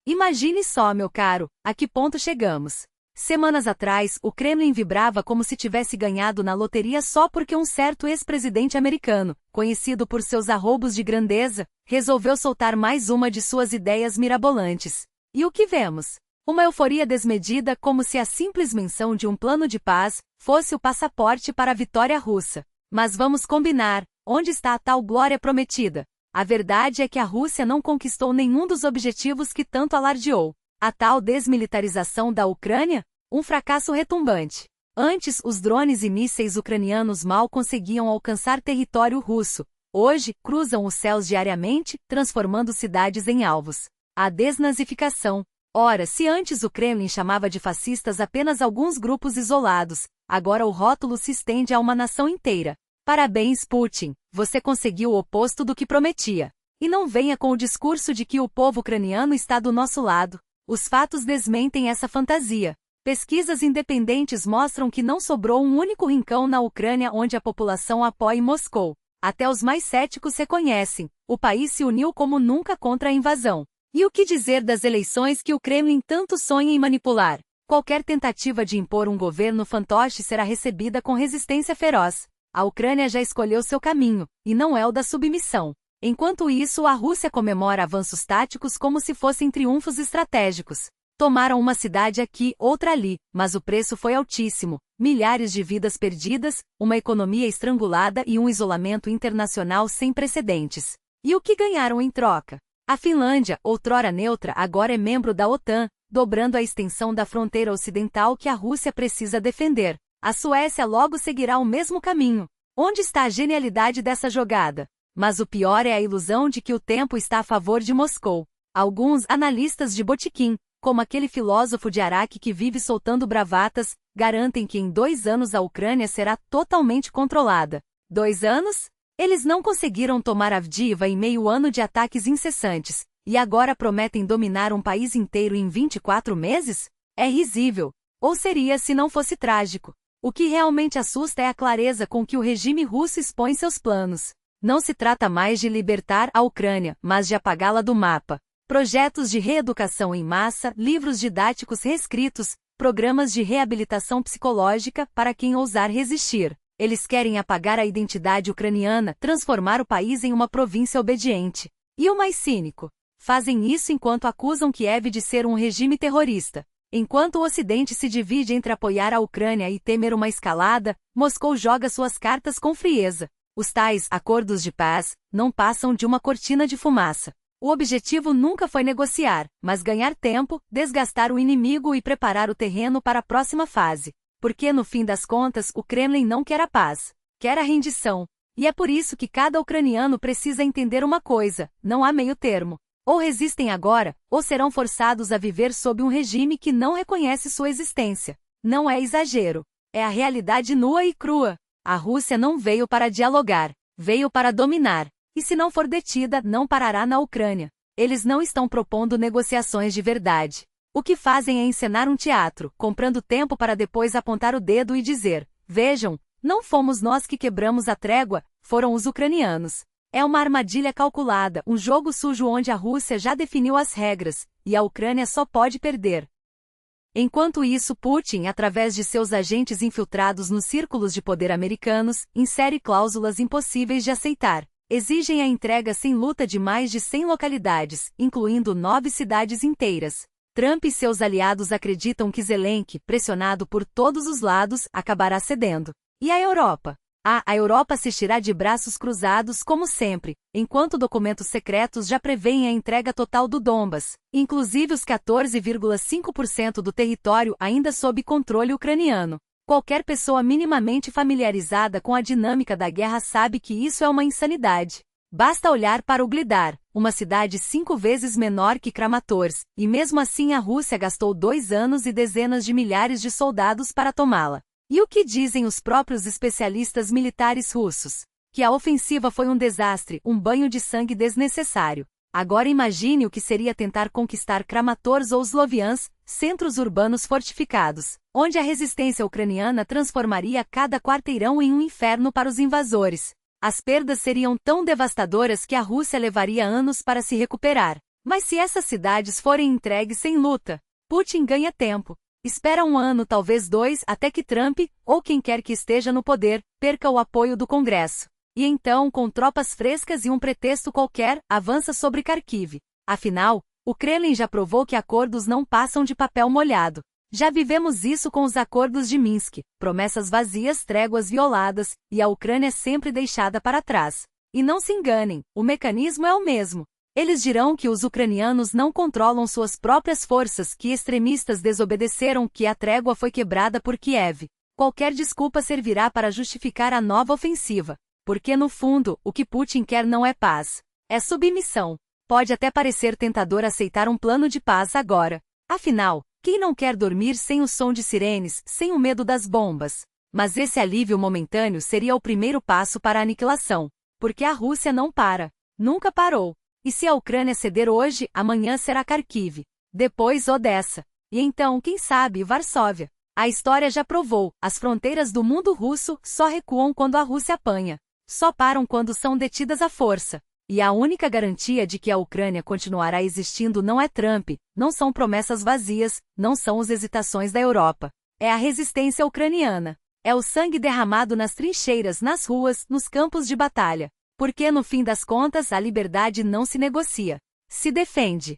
Imagine só, meu caro, a que ponto chegamos. Semanas atrás, o Kremlin vibrava como se tivesse ganhado na loteria só porque um certo ex-presidente americano, conhecido por seus arroubos de grandeza, resolveu soltar mais uma de suas ideias mirabolantes. E o que vemos? Uma euforia desmedida, como se a simples menção de um plano de paz fosse o passaporte para a vitória russa. Mas vamos combinar, onde está a tal glória prometida? A verdade é que a Rússia não conquistou nenhum dos objetivos que tanto alardeou. A tal desmilitarização da Ucrânia? Um fracasso retumbante. Antes, os drones e mísseis ucranianos mal conseguiam alcançar território russo. Hoje, cruzam os céus diariamente, transformando cidades em alvos. A desnazificação. Ora, se antes o Kremlin chamava de fascistas apenas alguns grupos isolados, agora o rótulo se estende a uma nação inteira. Parabéns, Putin, você conseguiu o oposto do que prometia. E não venha com o discurso de que o povo ucraniano está do nosso lado. Os fatos desmentem essa fantasia. Pesquisas independentes mostram que não sobrou um único rincão na Ucrânia onde a população apoie Moscou. Até os mais céticos reconhecem, o país se uniu como nunca contra a invasão. E o que dizer das eleições que o Kremlin tanto sonha em manipular? Qualquer tentativa de impor um governo fantoche será recebida com resistência feroz. A Ucrânia já escolheu seu caminho, e não é o da submissão. Enquanto isso, a Rússia comemora avanços táticos como se fossem triunfos estratégicos. Tomaram uma cidade aqui, outra ali, mas o preço foi altíssimo. Milhares de vidas perdidas, uma economia estrangulada e um isolamento internacional sem precedentes. E o que ganharam em troca? A Finlândia, outrora neutra, agora é membro da OTAN, dobrando a extensão da fronteira ocidental que a Rússia precisa defender. A Suécia logo seguirá o mesmo caminho. Onde está a genialidade dessa jogada? Mas o pior é a ilusão de que o tempo está a favor de Moscou. Alguns analistas de botequim, como aquele filósofo de Araque que vive soltando bravatas, garantem que em 2 anos a Ucrânia será totalmente controlada. 2 anos? Eles não conseguiram tomar Avdiivka em meio ano de ataques incessantes, e agora prometem dominar um país inteiro em 24 meses? É risível. Ou seria se não fosse trágico. O que realmente assusta é a clareza com que o regime russo expõe seus planos. Não se trata mais de libertar a Ucrânia, mas de apagá-la do mapa. Projetos de reeducação em massa, livros didáticos reescritos, programas de reabilitação psicológica para quem ousar resistir. Eles querem apagar a identidade ucraniana, transformar o país em uma província obediente. E o mais cínico? Fazem isso enquanto acusam Kiev de ser um regime terrorista. Enquanto o Ocidente se divide entre apoiar a Ucrânia e temer uma escalada, Moscou joga suas cartas com frieza. Os tais acordos de paz não passam de uma cortina de fumaça. O objetivo nunca foi negociar, mas ganhar tempo, desgastar o inimigo e preparar o terreno para a próxima fase. Porque no fim das contas o Kremlin não quer a paz, quer a rendição. E é por isso que cada ucraniano precisa entender uma coisa: não há meio termo. Ou resistem agora, ou serão forçados a viver sob um regime que não reconhece sua existência. Não é exagero. É a realidade nua e crua. A Rússia não veio para dialogar, veio para dominar. E se não for detida, não parará na Ucrânia. Eles não estão propondo negociações de verdade. O que fazem é encenar um teatro, comprando tempo para depois apontar o dedo e dizer: vejam, não fomos nós que quebramos a trégua, foram os ucranianos. É uma armadilha calculada, um jogo sujo onde a Rússia já definiu as regras, e a Ucrânia só pode perder. Enquanto isso, Putin, através de seus agentes infiltrados nos círculos de poder americanos, insere cláusulas impossíveis de aceitar. Exigem a entrega sem luta de mais de 100 localidades, incluindo 9 cidades inteiras. Trump e seus aliados acreditam que Zelensky, pressionado por todos os lados, acabará cedendo. E a Europa? A Europa assistirá de braços cruzados como sempre, enquanto documentos secretos já prevêem a entrega total do Donbas, inclusive os 14,5% do território ainda sob controle ucraniano. Qualquer pessoa minimamente familiarizada com a dinâmica da guerra sabe que isso é uma insanidade. Basta olhar para Ugledar, uma cidade 5 vezes menor que Kramatorsk, e mesmo assim a Rússia gastou 2 anos e dezenas de milhares de soldados para tomá-la. E o que dizem os próprios especialistas militares russos? Que a ofensiva foi um desastre, um banho de sangue desnecessário. Agora imagine o que seria tentar conquistar Kramatorsk ou Sloviansk, centros urbanos fortificados, onde a resistência ucraniana transformaria cada quarteirão em um inferno para os invasores. As perdas seriam tão devastadoras que a Rússia levaria anos para se recuperar. Mas se essas cidades forem entregues sem luta, Putin ganha tempo. Espera 1 ano, talvez 2, até que Trump, ou quem quer que esteja no poder, perca o apoio do Congresso. E então, com tropas frescas e um pretexto qualquer, avança sobre Kharkiv. Afinal, o Kremlin já provou que acordos não passam de papel molhado. Já vivemos isso com os acordos de Minsk, promessas vazias, tréguas violadas, e a Ucrânia sempre deixada para trás. E não se enganem, o mecanismo é o mesmo. Eles dirão que os ucranianos não controlam suas próprias forças, que extremistas desobedeceram, que a trégua foi quebrada por Kiev. Qualquer desculpa servirá para justificar a nova ofensiva. Porque no fundo, o que Putin quer não é paz. É submissão. Pode até parecer tentador aceitar um plano de paz agora. Afinal, quem não quer dormir sem o som de sirenes, sem o medo das bombas? Mas esse alívio momentâneo seria o primeiro passo para a aniquilação. Porque a Rússia não para. Nunca parou. E se a Ucrânia ceder hoje, amanhã será Kharkiv. Depois Odessa. E então, quem sabe, Varsóvia. A história já provou, as fronteiras do mundo russo só recuam quando a Rússia apanha. Só param quando são detidas à força. E a única garantia de que a Ucrânia continuará existindo não é Trump, não são promessas vazias, não são as hesitações da Europa. É a resistência ucraniana. É o sangue derramado nas trincheiras, nas ruas, nos campos de batalha. Porque no fim das contas a liberdade não se negocia. Se defende.